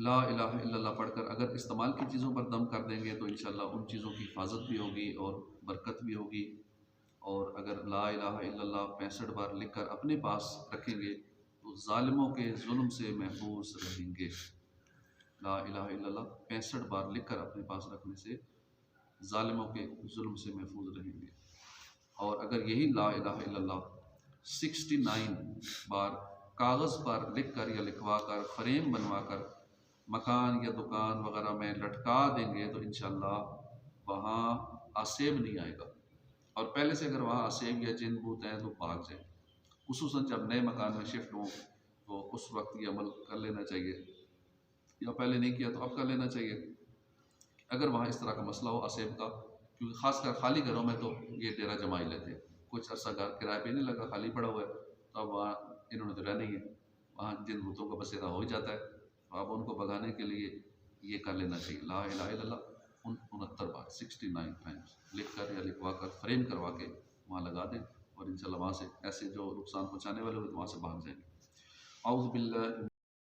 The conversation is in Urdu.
لا الہ الا اللہ پڑھ کر اگر استعمال کی چیزوں پر دم کر دیں گے تو انشاءاللہ ان چیزوں کی حفاظت بھی ہوگی اور برکت بھی ہوگی. اور اگر لا الہ الا اللہ 65 بار لکھ کر اپنے پاس رکھیں گے تو ظالموں کے ظلم سے محفوظ رہیں گے. لا الہ الا اللہ 65 بار لکھ کر اپنے پاس رکھنے سے ظالموں کے ظلم سے محفوظ رہیں گے. اور اگر یہی لا الہ الا اللہ 69 بار کاغذ پر لکھ کر یا لکھوا کر فریم بنوا کر مکان یا دکان وغیرہ میں لٹکا دیں گے تو انشاءاللہ وہاں آسیب نہیں آئے گا. اور پہلے سے اگر وہاں آسیب یا جن بھوت ہیں تو بھاگ جائیں. خصوصاً جب نئے مکان میں شفٹ ہوں تو اس وقت یہ عمل کر لینا چاہیے، یا پہلے نہیں کیا تو اب کر لینا چاہیے اگر وہاں اس طرح کا مسئلہ ہو آسیب کا. کیونکہ خاص کر خالی گھروں میں تو یہ ڈیرا جما ہی لیتے ہیں. کچھ عرصہ گھر کرائے پہ نہیں لگا، خالی پڑا ہوا ہے، تو اب وہاں انہوں نے تو رہنا ہی ہے، وہاں جن بھوتوں کا بسیرا ہو ہی جاتا ہے. تو اب ان کو بھگانے کے لیے یہ کر لینا چاہیے لا الہ الا اللہ 69 بار 69 ٹائمز لکھ کر یا لکھوا کر فریم کروا کے وہاں لگا دیں، اور انشاءاللہ وہاں سے ایسے جو نقصان پہنچانے والے ہوتے وہاں سے بھاگ جائیں گے. اعوذ باللہ